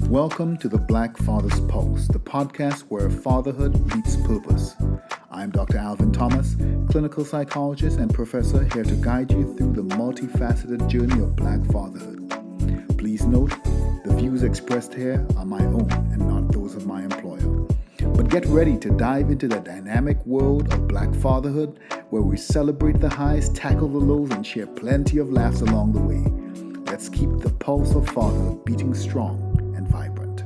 Welcome to the Black Father's Pulse, the podcast where fatherhood meets purpose. I'm Dr. Alvin Thomas, clinical psychologist and professor, here to guide you through the multifaceted journey of Black fatherhood. Please note, the views expressed here are my own and not those of my employer. But get ready to dive into the dynamic world of Black fatherhood, where we celebrate the highs, tackle the lows, and share plenty of laughs along the way. Let's keep the pulse of fatherhood beating strong and vibrant.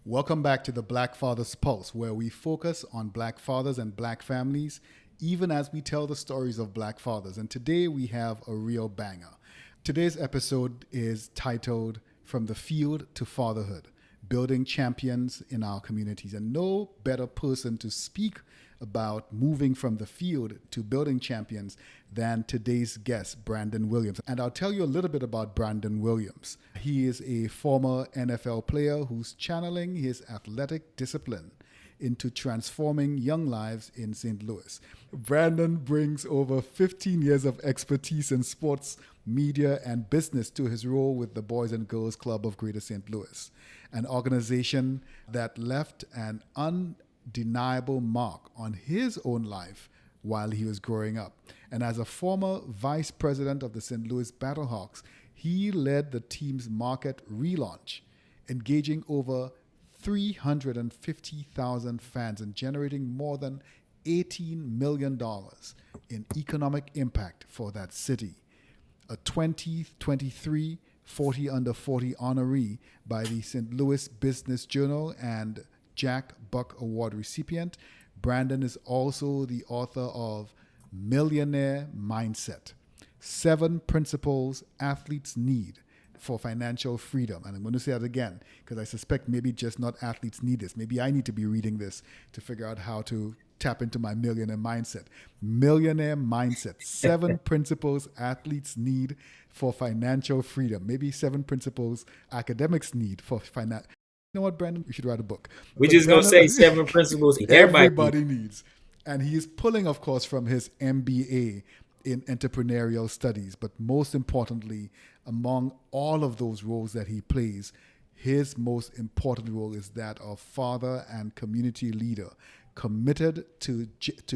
Welcome back to the Black Father's Pulse, where we focus on Black fathers and Black families, even as we tell the stories of Black fathers. And today we have a real banger. Today's episode is titled From the Field to Fatherhood, Building Champions in Our Communities. And no better person to speak about moving from the field to building champions than today's guest, Brandon Williams. And I'll tell you a little bit about Brandon Williams. He is a former NFL player who's channeling his athletic discipline into transforming young lives in St. Louis. Brandon brings over 15 years of expertise in sports, media, and business to his role with the Boys and Girls Club of Greater St. Louis, an organization that left an undeniable mark on his own life while he was growing up. And as a former vice president of the St. Louis Battlehawks, he led the team's market relaunch, engaging over 350,000 fans and generating more than $18 million in economic impact for that city. A 2023 40 Under 40 honoree by the St. Louis Business Journal and Jack Buck Award recipient, Brandon is also the author of Millionaire Mindset, 7 Principles Athletes Need for Financial Freedom. And I'm going to say that again, because I suspect maybe just not athletes need this. Maybe I need to be reading this to figure out how to tap into my millionaire mindset. Millionaire Mindset, 7 Principles Athletes Need for Financial Freedom. Maybe 7 Principles academics need for financial. You know what, Brandon? We should write a book. We're just going to say 7 principles everybody needs. And he is pulling, of course, from his MBA in entrepreneurial studies. But most importantly, among all of those roles that he plays, his most important role is that of father and community leader, committed to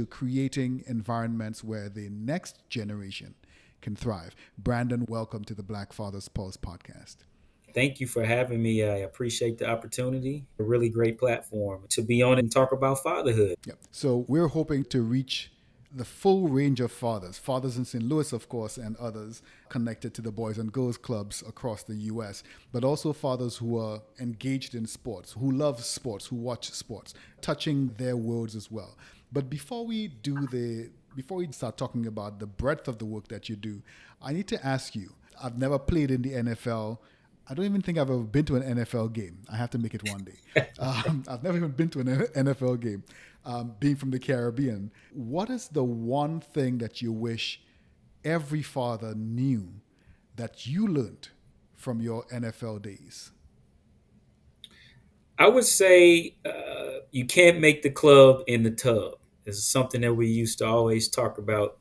creating environments where the next generation can thrive. Brandon, welcome to the Black Father's Pulse podcast. Thank you for having me. I appreciate the opportunity. A really great platform to be on and talk about fatherhood. Yep. So we're hoping to reach the full range of fathers in St. Louis, of course, and others connected to the Boys and Girls Clubs across the U.S., but also fathers who are engaged in sports, who love sports, who watch sports, touching their worlds as well. But before we start talking about the breadth of the work that you do, I need to ask you, I've never played in the NFL. I don't even think I've ever been to an NFL game. I have to make it one day. I've never even been to an NFL game, being from the Caribbean. What is the one thing that you wish every father knew that you learned from your NFL days? I would say you can't make the club in the tub. This is something that we used to always talk about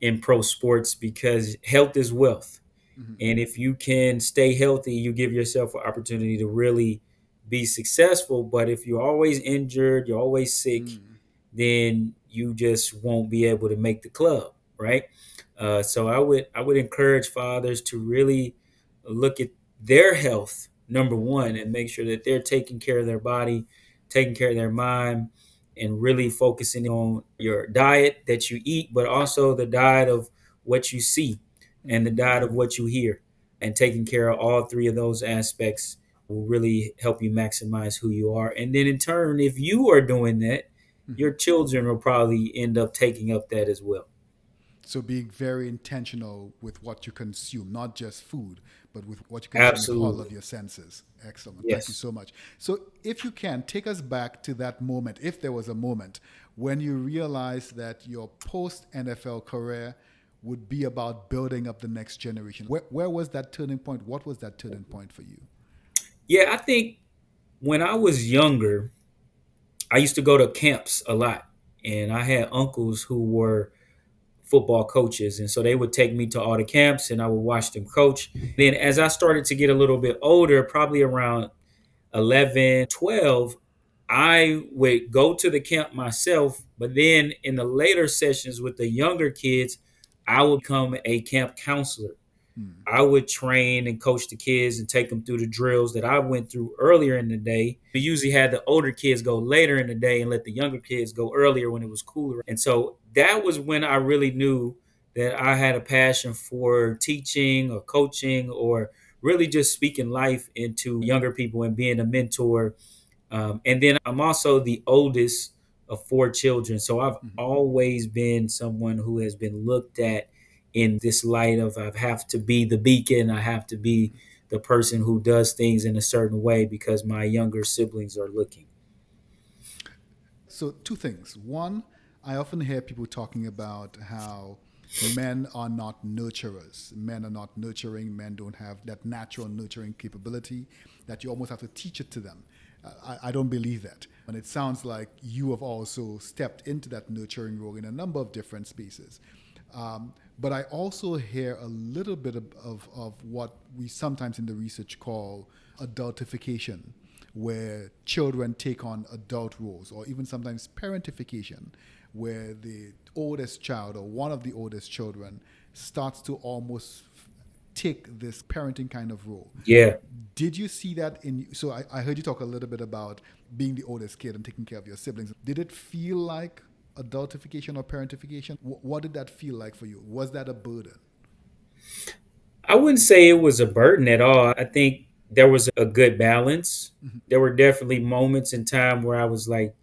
in pro sports because health is wealth. Mm-hmm. And if you can stay healthy, you give yourself an opportunity to really be successful. But if you're always injured, you're always sick, then you just won't be able to make the club, right? So I would encourage fathers to really look at their health, number one, and make sure that they're taking care of their body, taking care of their mind, and really focusing on your diet that you eat, but also the diet of what you see and the diet of what you hear. And taking care of all 3 of those aspects will really help you maximize who you are. And then in turn, if you are doing that, your children will probably end up taking up that as well. So being very intentional with what you consume, not just food, but with what you consume with all of your senses. Excellent. Yes. Thank you so much. So if you can, take us back to that moment, if there was a moment, when you realized that your post-NFL career would be about building up the next generation. Where was that turning point? What was that turning point for you? Yeah, I think when I was younger, I used to go to camps a lot. And I had uncles who were football coaches. And so they would take me to all the camps and I would watch them coach. Then as I started to get a little bit older, probably around 11, 12, I would go to the camp myself. But then in the later sessions with the younger kids, I would become a camp counselor. Mm. I would train and coach the kids and take them through the drills that I went through earlier in the day. We usually had the older kids go later in the day and let the younger kids go earlier when it was cooler. And so that was when I really knew that I had a passion for teaching or coaching or really just speaking life into younger people and being a mentor. And then I'm also the oldest of four children. So I've Mhm. always been someone who has been looked at in this light of I have to be the beacon, I have to be the person who does things in a certain way because my younger siblings are looking. So, two things. One, I often hear people talking about how men are not nurturers. Men are not nurturing. Men don't have that natural nurturing capability that you almost have to teach it to them. I don't believe that. And it sounds like you have also stepped into that nurturing role in a number of different spaces. But I also hear a little bit of what we sometimes in the research call adultification, where children take on adult roles, or even sometimes parentification, where the oldest child or one of the oldest children starts to almost take this parenting kind of role. Yeah, Did you see that in? So I heard you talk a little bit about being the oldest kid and taking care of your siblings. Did it feel like adultification or parentification? What did that feel like for you? Was that a burden? I wouldn't say it was a burden at all. I think there was a good balance. There were definitely moments in time where I was like,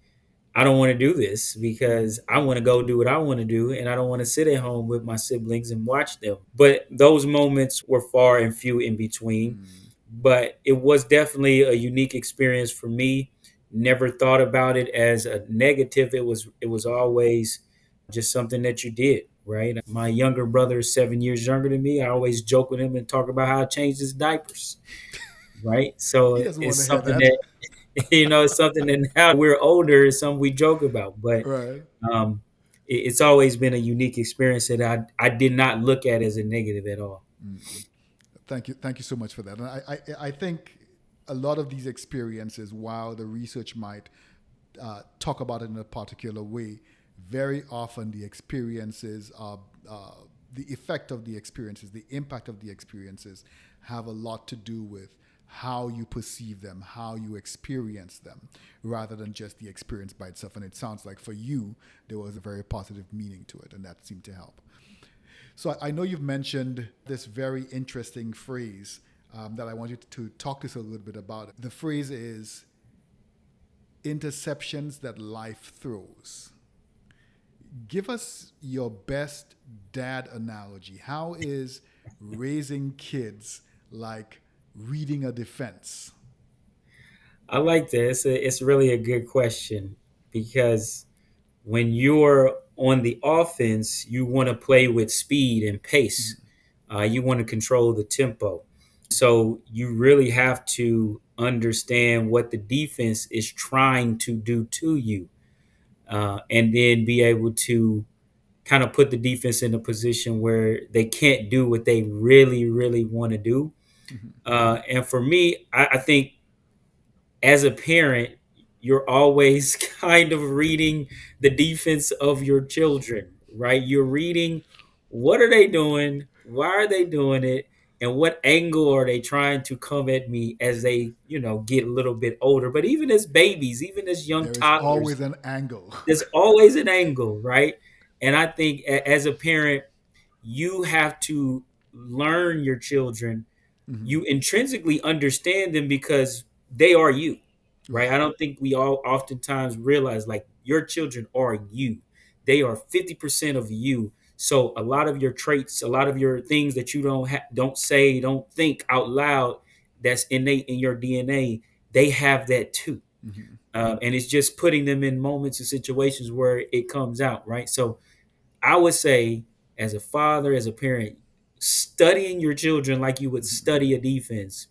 I don't want to do this because I want to go do what I want to do and I don't want to sit at home with my siblings and watch them. But those moments were far and few in between. Mm. But it was definitely a unique experience for me. Never thought about it as a negative. It was always just something that you did, right? My younger brother is 7 years younger than me. I always joke with him and talk about how I changed his diapers, right? He So doesn't want it's to hear something that. that it's something that now we're older, it's something we joke about. But Right. um, it's always been a unique experience that I did not look at as a negative at all. Mm. Thank you so much for that. And I think a lot of these experiences, while the research might talk about it in a particular way, very often the experiences are the effect of the experiences, the impact of the experiences have a lot to do with how you perceive them, how you experience them, rather than just the experience by itself. And it sounds like for you, there was a very positive meaning to it, and that seemed to help. So I know you've mentioned this very interesting phrase that I want you to talk to us a little bit about. The phrase is interceptions that life throws. Give us your best dad analogy. How is raising kids like reading a defense? I like that. It's really a good question because when you're on the offense, you want to play with speed and pace. You want to control the tempo. So you really have to understand what the defense is trying to do to you, and then be able to kind of put the defense in a position where they can't do what they really, really want to do. Mm-hmm. And for me, I think as a parent, you're always kind of reading the defense of your children, right? You're reading what are they doing, why are they doing it, and what angle are they trying to come at me as they, get a little bit older. But even as babies, even as young There is toddlers, always an angle. there's always an angle, right? And I think as a parent, you have to learn your children. Mm-hmm. You intrinsically understand them because they are you, right? I Right. don't think we all oftentimes realize like your children are you. They are 50% of you. So a lot of your traits, a lot of your things that you don't say, don't think out loud, that's innate in your DNA, they have that too. Mm-hmm. And it's just putting them in moments and situations where it comes out, right? So I would say, as a father, as a parent, studying your children like you would Mm-hmm. study a defense,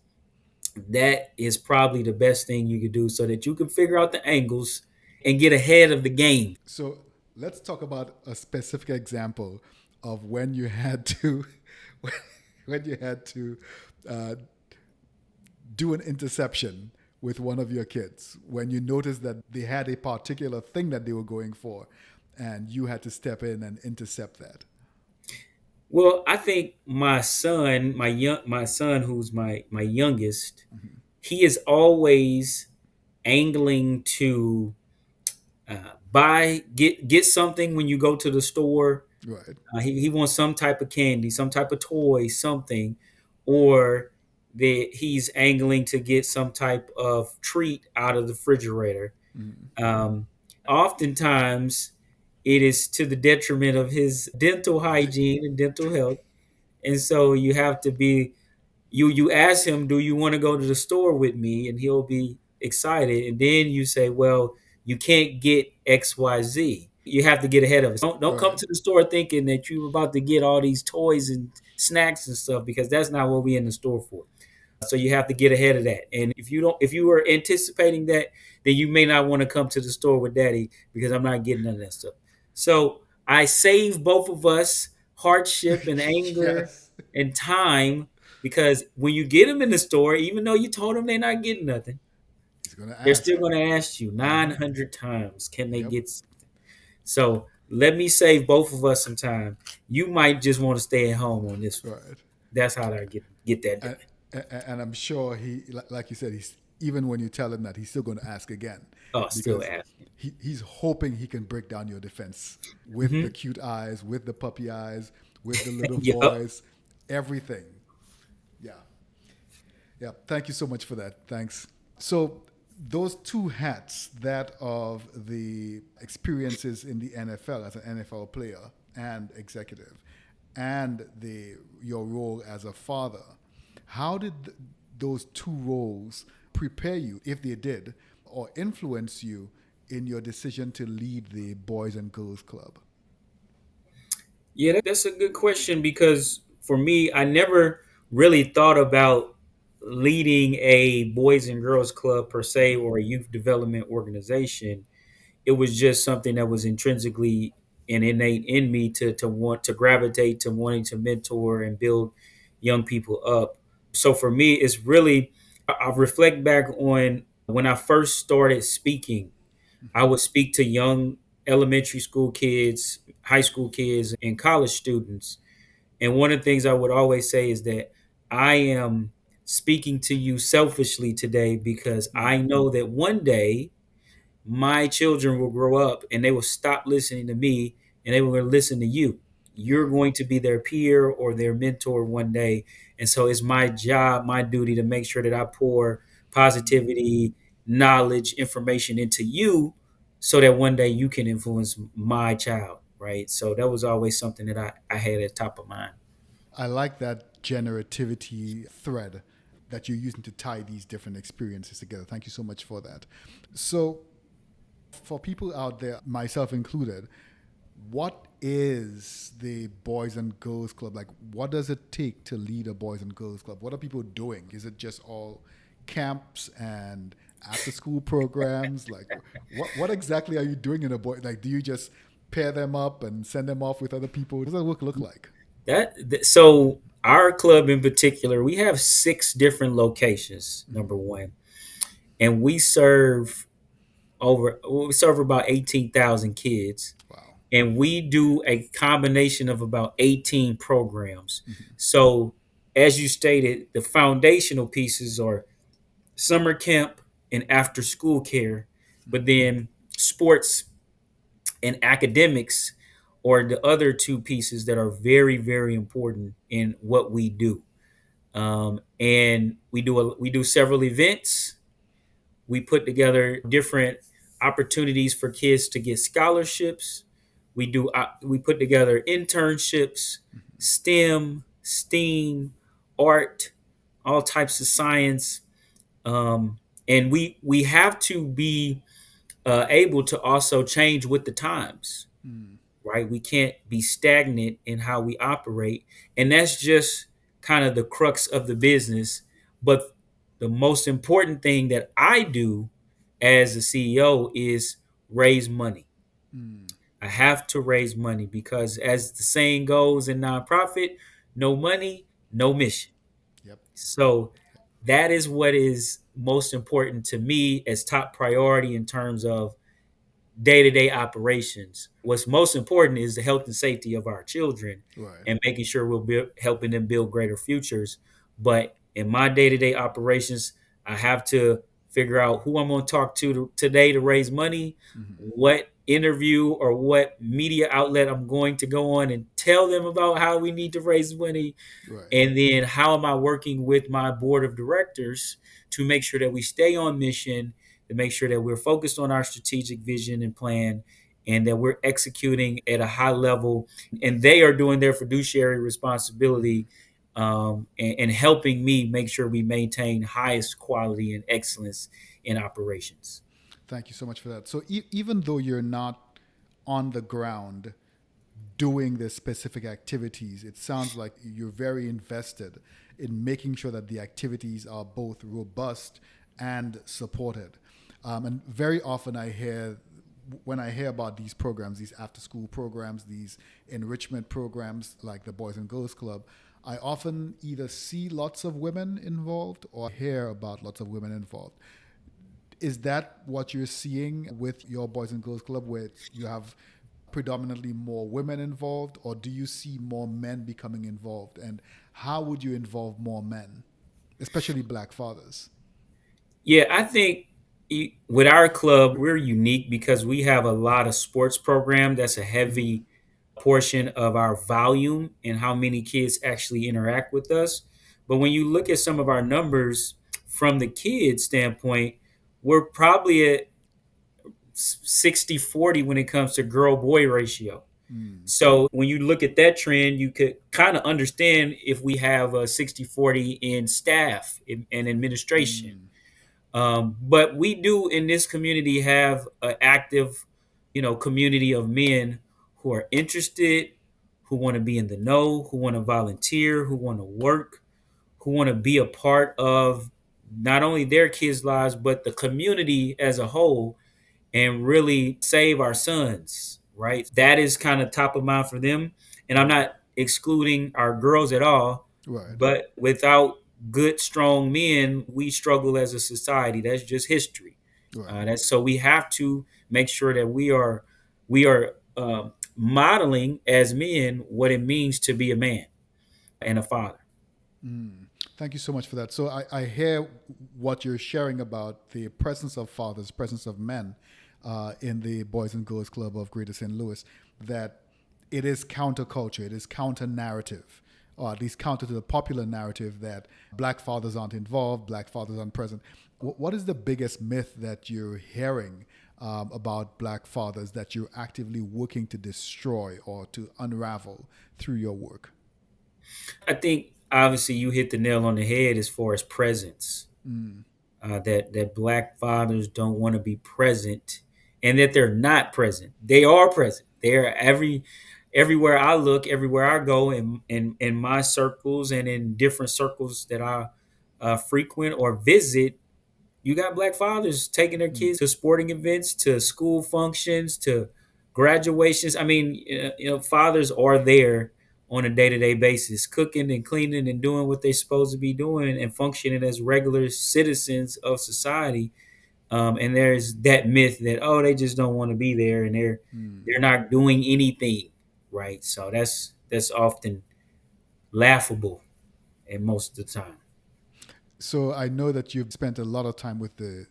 that is probably the best thing you could do so that you can figure out the angles and get ahead of the game. So let's talk about a specific example of when you had to when you had to uh, do an interception with one of your kids, when you noticed that they had a particular thing that they were going for and you had to step in and intercept that? Well, I think my son, who's my youngest, he is always angling to get something when you go to the store. Right. He wants some type of candy, some type of toy, something, or that he's angling to get some type of treat out of the refrigerator. Um, Oftentimes, it is to the detriment of his dental hygiene and dental health, and so you have to be you ask him, do you want to go to the store with me, and he'll be excited, and then you say, well, you can't get XYZ. You have to get ahead of it. Don't come Right. to the store thinking that you're about to get all these toys and snacks and stuff, because that's not what we're in the store for. So you have to get ahead of that. And if you were anticipating that, then you may not want to come to the store with daddy, because I'm not getting none of that stuff. So I save both of us hardship and anger Yes. and time, because when you get them in the store, even though you told them they're not getting nothing, He's going to they're ask. still going to ask you 900 times, can they Yep. get something? So let me save both of us some time. You might just want to stay at home on this one. Right. That's how I get that done. and, and I'm sure like you said, he's even when you tell him that, he's still going to ask again, Oh, still because asking. he's hoping he can break down your defense with the Hmm. cute eyes, with the puppy eyes, with the little Yep. voice, everything. Yeah, yeah. Thank you so much for that. Thanks. So those two hats, that of the experiences in the NFL as an NFL player and executive, and the your role as a father, how did those two roles prepare you, if they did, or influence you in your decision to lead the Boys and Girls Club? Yeah, that's a good question, because for me, I never really thought about leading a boys and girls club per se, or a youth development organization. It was just something that was intrinsically and innate in me to want to gravitate to wanting to mentor and build young people up. So for me, it's really, I reflect back on when I first started speaking. I would speak to young elementary school kids, high school kids, and college students. And one of the things I would always say is that I am speaking to you selfishly today, because I know that one day my children will grow up and they will stop listening to me, and they will listen to you. You're Yeah. going to be their peer or their mentor one day. And so it's my job, my duty, to make sure that I pour positivity, knowledge, information into you, so that one day you can influence my child. Right. So that was always something that I had at top of mind. I like that generativity thread that you're using to tie these different experiences together. Thank you so much for that. So, for people out there, myself included, what is the Boys and Girls Club? Like, what does it take to lead a Boys and Girls Club? What are people doing? Is it just all camps and after school programs? Like, what exactly are you doing in a boy? Like, do you just pair them up and send them off with other people? What does that work look like? So our club in particular, we have 6 different locations. Number one, and we serve about 18,000 kids, Wow. and we do a combination of about 18 programs. So, as you stated, the foundational pieces are summer camp and after school care, but then sports and academics are the other two pieces that are very, very important in what we do. And we do several events. We put together different opportunities for kids to get scholarships. We put together internships, STEM, STEAM, art, all types of science, and we have to be able to also change with the times. Right? We can't be stagnant in how we operate. And that's just kind of the crux of the business. But the most important thing that I do as a CEO is raise money. I have to raise money because, as the saying goes in nonprofit, no money, no mission. Yep. So that is what is most important to me as top priority in terms of day-to-day operations. What's most important is the health and safety of our children Right. and making sure helping them build greater futures. But in my day-to-day operations, I have to figure out who I'm going to talk to today to raise money, Hmm. what interview or what media outlet I'm going to go on and tell them about how we need to raise money, Right. and then how am I working with my board of directors to make sure that we stay on mission, to make sure that we're focused on our strategic vision and plan, and that we're executing at a high level, and they are doing their fiduciary Hmm. responsibility, and helping me make sure we maintain highest quality and excellence in operations. Thank you so much for that. So even though you're not on the ground doing the specific activities, it sounds like you're very invested in making sure that the activities are both robust and supported. And very often when I hear about these programs, these after school programs, these enrichment programs like the Boys and Girls Club, I often either see lots of women involved or hear about lots of women involved. Is that what you're seeing with your Boys and Girls Club, where you have predominantly more women involved, or do you see more men becoming involved? And how would you involve more men, especially black fathers? Yeah, I think with our club, we're unique because we have a lot of sports program. That's a Mm-hmm. heavy portion of our volume and how many kids actually interact with us. But when you look at some of our numbers from the kids standpoint, we're probably at 60-40 when it comes to girl boy ratio. Mm. So when you look at that trend, you could kind of understand if we have a 60-40 in staff and administration. Mm. But we do in this community have an active, community of men who are interested, who want to be in the know, who want to volunteer, who want to work, who want to be a part of not only their kids' lives, but the community as a whole, and really save our sons, right? That is kind of top of mind for them. And I'm Mm. not excluding our girls at all, Right. but without good, strong men, we struggle as a society. That's just history. Right. That's so we have to make sure that we are modeling as men what it means to be a man and a father. Mm. Thank you so much for that. So I hear what you're sharing about the presence of fathers, presence of men in the Boys and Girls Club of Greater St. Louis, that it is counterculture, it is counter narrative, or at least counter to the popular narrative that black fathers aren't involved, black fathers aren't present. What is the biggest myth that you're hearing about black fathers that you're actively working to destroy or to unravel through your work? I think obviously you hit the nail on the head as far as presence. Mm. That black fathers don't want to be present, and that they're not present. They are present. They're everywhere I look, everywhere I go, in my circles and in different circles that I frequent or visit. You got black fathers taking their Mm. kids to sporting events, to school functions, to graduations. I mean, fathers are there on a day-to-day basis, cooking and cleaning and doing what they're supposed to be doing and functioning as regular citizens of society. And there's that myth that, oh, they just don't want to be there and Mm. they're not doing anything, right? So that's often laughable, and most of the time. So I know that you've spent a lot of time with the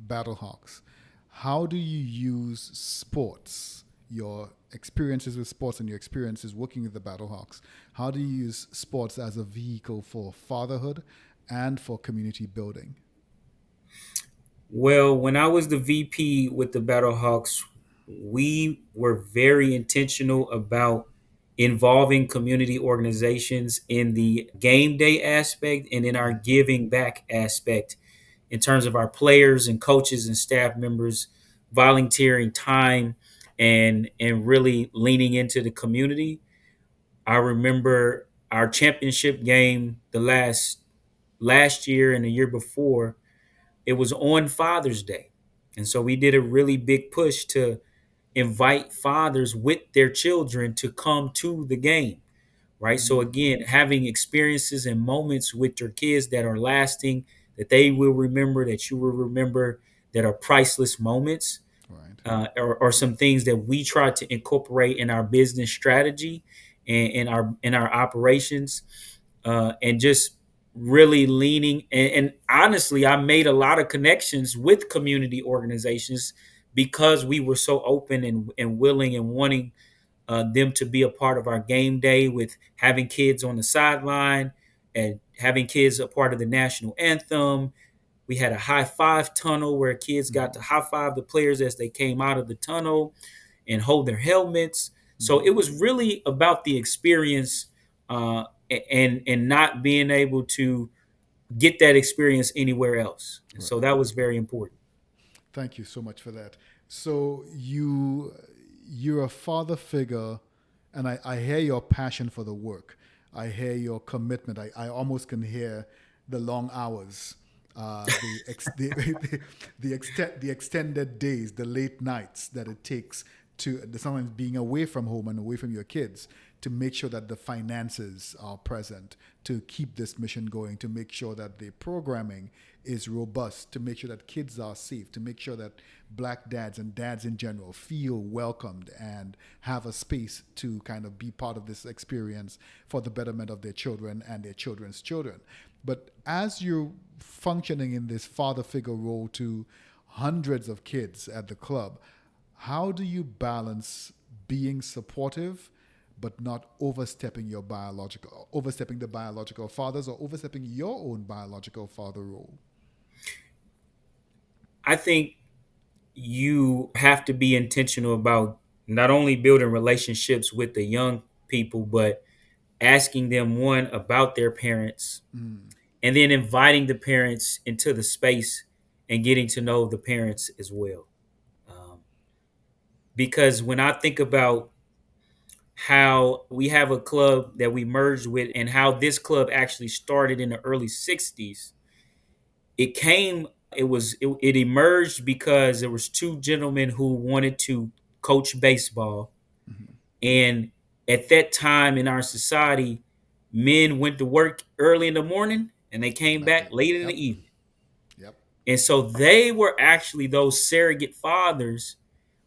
Battlehawks. How do you use sports, your experiences with sports and your experiences working with the Battlehawks? How do you use sports as a vehicle for fatherhood and for community building? Well, when I was the VP with the Battlehawks, we were very intentional about involving community organizations in the game day aspect and in our Mm. giving back aspect in terms of our players and coaches and staff members volunteering time and really leaning into the community. I remember our championship game the last year and the year before, it was on Father's Day. And so we did a really big push to invite fathers with their children to come to the game, right? So again, having experiences and moments with your kids that are lasting, that they will remember, that you will remember, that are priceless moments, Right. or some things that we try to incorporate in our business strategy and in our operations, and just really leaning and honestly, I made a lot of connections with community organizations because we were so open and willing and wanting them to be a part of our game day, with having kids on the sideline and having kids a part of the national anthem. We had a high five tunnel where kids got to high five the players as they came out of the tunnel and hold their helmets. So it was really about the experience, and not being able to get that experience anywhere else. And so Right. that was very important. Thank you so much for that. So you're a father figure, and I hear your passion for the work. I hear your commitment. I almost can hear the long hours, the extended days, the late nights that it takes to sometimes being away from home and away from your kids to make sure that the finances are present, to keep this mission going, to make sure that the programming is robust, to make sure that kids are safe, to make sure that black dads and dads in general feel welcomed and have a space to kind of be part of this experience for the betterment of their children and their children's children. But as you're functioning in this father figure role to hundreds of kids at the club, how do you balance being supportive but not overstepping the biological fathers or overstepping your own biological father role? I think you have to be intentional about not only building relationships with the young people, but asking them, one, about their parents, and then inviting the parents into the space and getting to know the parents as well. Um, because when I think about how we have a club that we merged with and how this club actually started in the early 60s, it came it emerged because there was two gentlemen who wanted to coach baseball. And at that time in our society, men went to work early in the morning and they came That back they, late in yep, the evening. yep, And so they were actually those surrogate fathers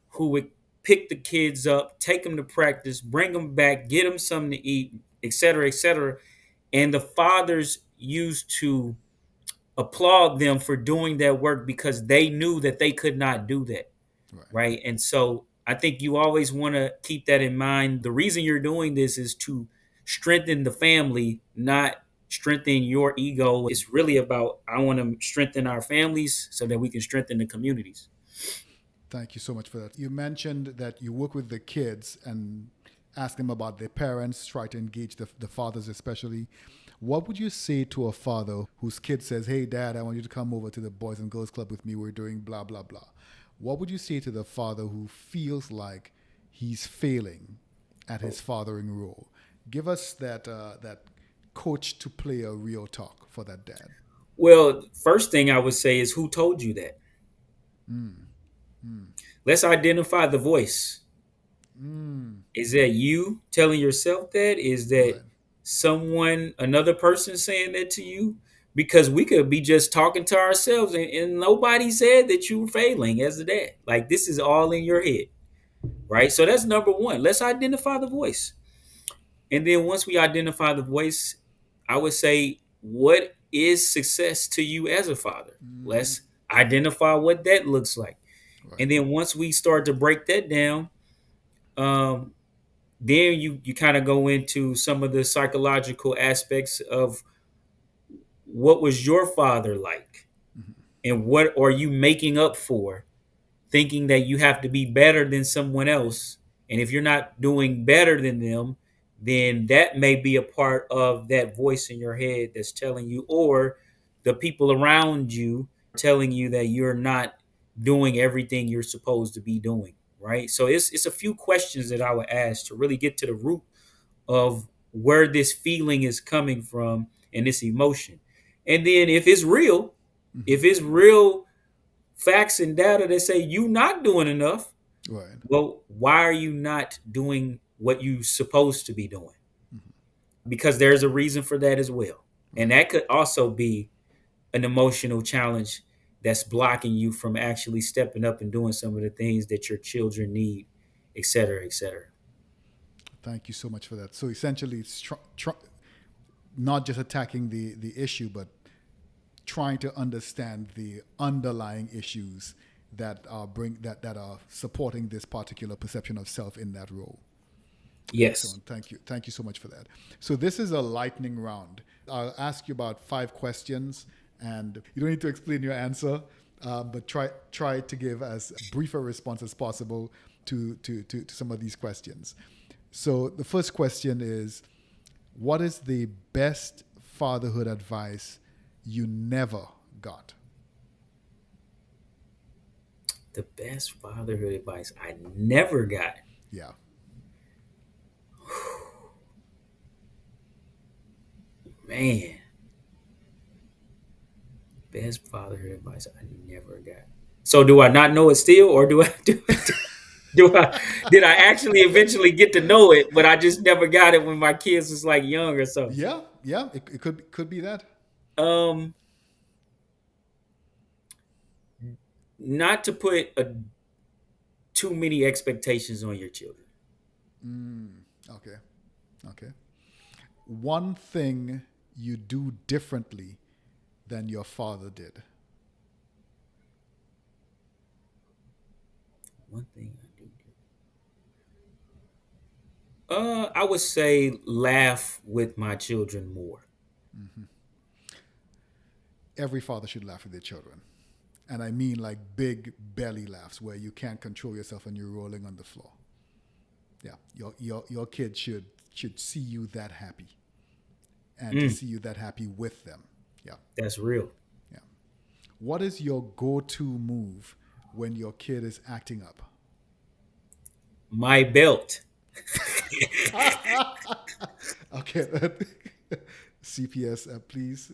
who would pick the kids up, take them to practice, bring them back, get them something to eat, et cetera, et cetera. And the fathers used to applaud them for doing that work because they knew that they could not do that. right. Right. And so I think you always want to keep that in mind. The reason you're doing this is to strengthen the family, not strengthen your ego. It's really about, I want to strengthen our families so that we can strengthen the communities. Thank you so much for that. You mentioned that you work with the kids and ask them about their parents, try to engage the fathers especially. What would you say to a father whose kid says, "Hey, dad, I want you to come over to the Boys and Girls Club with me. We're doing blah, blah, blah." What would you say to the father who feels like he's failing at his fathering role? Give us that coach to player real talk for that dad. Well, first thing I would say is, who told you that? Let's identify the voice. Is that you telling yourself that? Is that Right. someone, another person saying that to you? Because we could be just talking to ourselves, and nobody said that you were failing as a dad. Like, this is all in your head, right? So that's number one. Let's identify the voice. And then once we identify the voice, I would say, what is success to you as a father? Let's identify what that looks like. Right. And then once we start to break that down, um, then you kind of go into some of the psychological aspects of what was your father like, and what are you making up for, thinking that you have to be better than someone else. And if you're not doing better than them, then that may be a part of that voice in your head that's telling you, or the people around you telling you, that you're not doing everything you're supposed to be doing. Right. So it's a few questions that I would ask to really get to the root of where this feeling is coming from and this emotion. And then if it's real facts and data that say you not doing enough, Right. Well, why are you not doing what you supposed to be doing? Mhm. Because there's a reason for that as well. And Right. that could also be an emotional challenge that's blocking you from actually stepping up and doing some of the things that your children need, et cetera, et cetera. Thank you so much for that. So essentially, it's not just attacking the issue, but trying to understand the underlying issues that are supporting this particular perception of self in that role. Yes. Excellent. Thank you so much for that. So this is a lightning round. I'll ask you about 5 questions, and you don't need to explain your answer, but try to give as brief a response as possible to some of these questions. So the first question is, what is the best fatherhood advice you never got? The best fatherhood advice I never got. Yeah. Man, best fatherhood advice I never got. So do I not know it still, or do I did I actually eventually get to know it, but I just never got it when my kids was like young or something? Yeah, yeah, it could be that. Um, not to put too many expectations on your children. Okay, okay. One thing you do differently than your father did. One thing I do. I would say laugh with my children more. Every father should laugh with their children. And I mean like big belly laughs where you can't control yourself and you're rolling on the floor. Yeah, your kid should see you that happy and to Mm, see you that happy with them. Yeah, that's real. yeah. What is your go-to move when your kid is acting up? My belt. Okay, CPS, please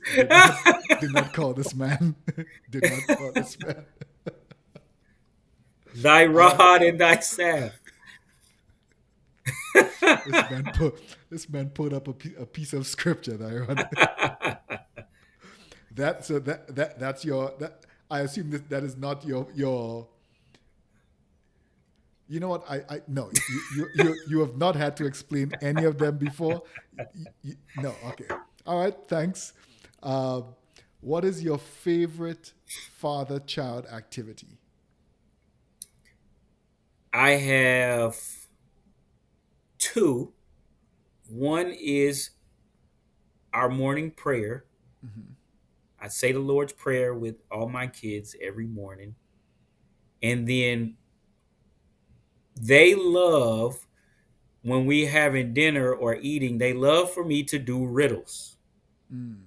do not call this man. Do not call this man. Thy All right, rod and thy staff. this man put up a piece of scripture. That's your that. I assume that is not your. You know what? I no. You have not had to explain any of them before. No. Okay. All right. Thanks. Um, what is your favorite father-child activity? I have two. One is our morning prayer. Mm-hmm. I say the Lord's Prayer with all my kids every morning. And then they love when we having dinner or eating, they love for me to do riddles. Mm.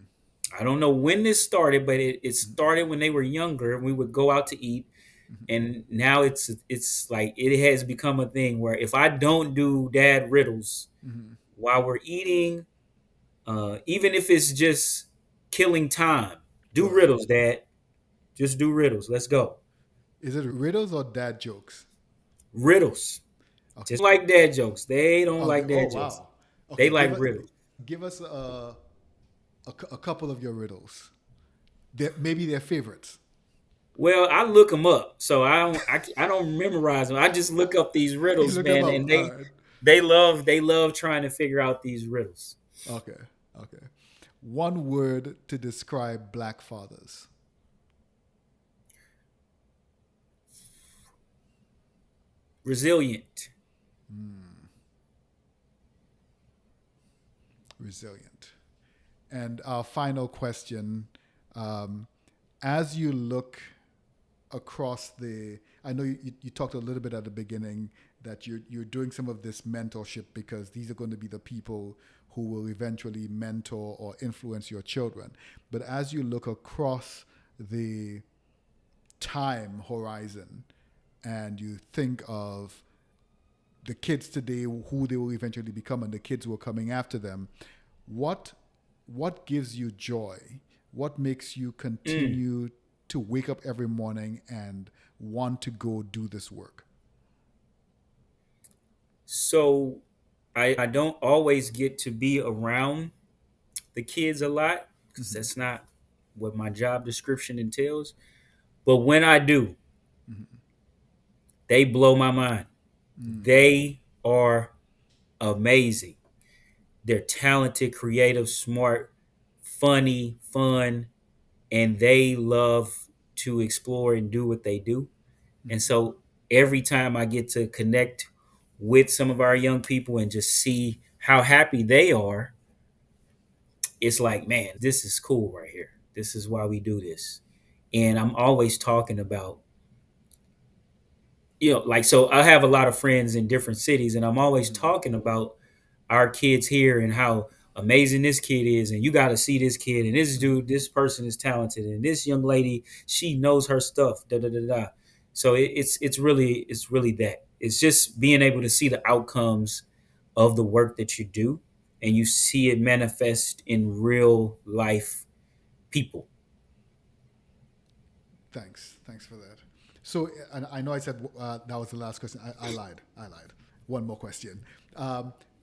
I don't know when this started, but it Mm-hmm. started when they were younger and we would go out to eat. Mm-hmm. And now it's like it has become a thing where if I don't do dad riddles Mm-hmm. while we're eating, even if it's just killing time, do Right. riddles, dad. Just do riddles. Let's go. Is it riddles or dad jokes? Riddles. Okay. Just like dad jokes. They don't Okay. like Oh dad jokes. wow. Okay. They like riddles. Give us a couple of your riddles. Maybe their favorites. Well, I look them up, so I don't memorize them. I just look up these You riddles, look them man, up. and All right. they love trying to figure out these riddles. Okay. Okay. One word to describe black fathers. Resilient. Resilient. And our final question: um, as you look across I know you talked a little bit at the beginning that you're doing some of this mentorship because these are going to be the people who will eventually mentor or influence your children. But as you look across the time horizon and you think of the kids today, who they will eventually become, and the kids who are coming after them, what what gives you joy? What makes you Mm. continue to wake up every morning and want to go do this work? So I don't always get to be around the kids a lot because Mm-hmm. that's not what my job description entails. But when I do, Mm-hmm. they blow my mind. They are amazing. They're talented, creative, smart, funny, fun, and they love to explore and do what they do. And Mm-hmm. so every time I get to connect with some of our young people and just see how happy they are, it's like, man, this is cool right here. This is why we do this. And I'm always talking about, like, so I have a lot of friends in different cities, and I'm always Mm-hmm. talking about our kids here and how amazing this kid is, and you got to see this kid, and this Mm-hmm. dude, this person is talented, and this young lady, she knows her stuff. Da da da da. So it's really that. It's just being able to see the outcomes of the work that you do, and you see it manifest in real life people. Thanks for that. So, and I know I said that was the last question. I lied. I lied. One more question.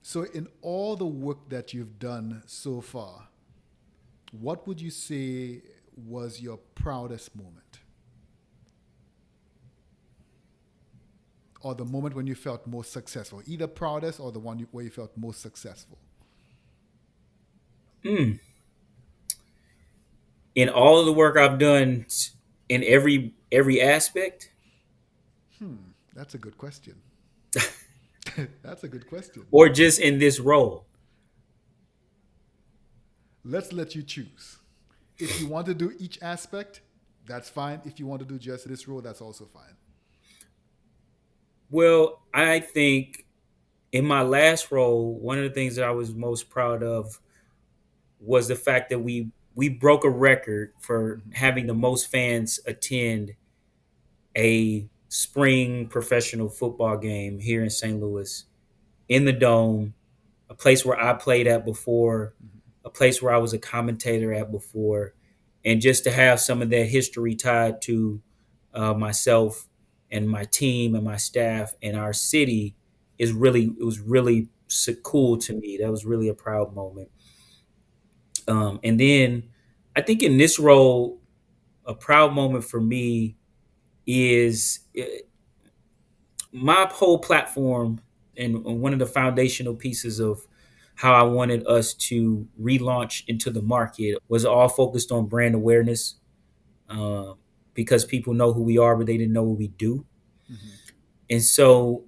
So, in all the work that you've done so far, what would you say was your proudest moment, or the moment when you felt most successful? Either proudest or the one where you felt most successful. Mm. In all of the work I've done, in every aspect, That's a good question. That's a good question. or just in this role. Let's let you choose. If you want to do each aspect, that's fine. If you want to do just this role, that's also fine. Well, I think in my last role, one of the things that I was most proud of was the fact that we broke a record for Mm-hmm. having the most fans attend a spring professional football game here in St. Louis in the dome, a place where I played at before, a place where I was a commentator at before, and just to have some of that history tied to myself and my team and my staff and our city it was really cool to me. That was really a proud moment. And then I think in this role, a proud moment for me is my whole platform, and one of the foundational pieces of how I wanted us to relaunch into the market was all focused on brand awareness, uh, because people know who we are, but they didn't know what we do. Mm-hmm. And so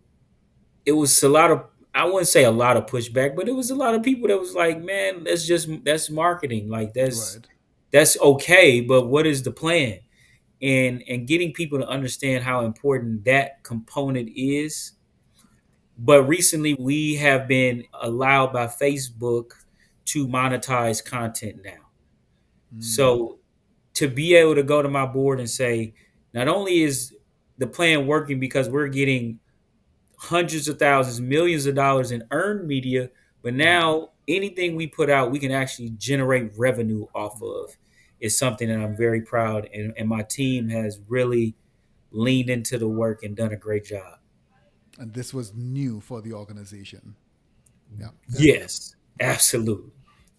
it was a lot of, I wouldn't say a lot of pushback, but it was a lot of people that was like, man, that's marketing. Like Right. that's okay, but what is the plan? And getting people to understand how important that component is. But recently we have been allowed by Facebook to monetize content now. Mm. So to be able to go to my board and say, not only is the plan working because we're getting hundreds of thousands, millions of dollars in earned media, but Mm-hmm. now anything we put out, we can actually generate revenue off of, is something that I'm very proud, and my team has really leaned into the work and done a great job. And this was new for the organization. Yeah, definitely. Yes, absolutely.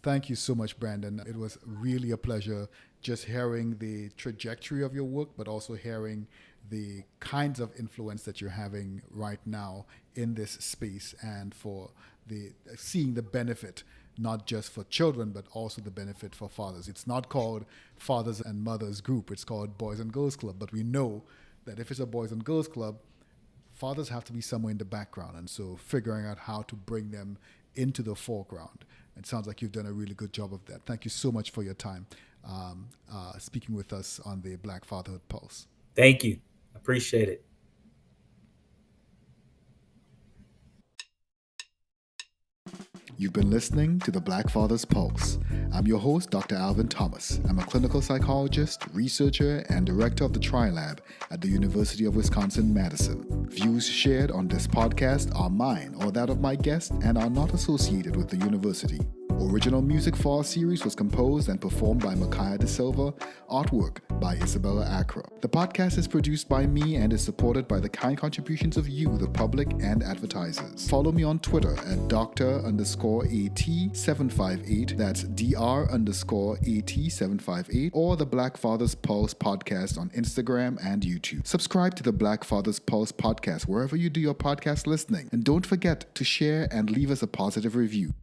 Thank you so much, Brandon. It was really a pleasure just hearing the trajectory of your work, but also hearing the kinds of influence that you're having right now in this space, and for the seeing the benefit not just for children but also the benefit for fathers. It's not called Fathers and Mothers Group, it's called Boys and Girls Club, but we know that if it's a Boys and Girls Club, fathers have to be somewhere in the background, and so figuring out how to bring them into the foreground. It sounds like you've done a really good job of that. Thank you so much for your time speaking with us on the Black Fatherhood Pulse. Thank you. Appreciate it. You've been listening to the Black Father's Pulse. I'm your host, Dr. Alvin Thomas. I'm a clinical psychologist, researcher, and director of the TriLab at the University of Wisconsin-Madison. Views shared on this podcast are mine or that of my guest and are not associated with the university. Original music for our series was composed and performed by Micaiah De Silva. Artwork by Isabella Acra. The podcast is produced by me and is supported by the kind contributions of you, the public, and advertisers. Follow me on Twitter at Dr_AT758, that's Dr_AT758, or the Black Fathers Pulse podcast on Instagram and YouTube. Subscribe to the Black Fathers Pulse podcast wherever you do your podcast listening, and don't forget to share and leave us a positive review.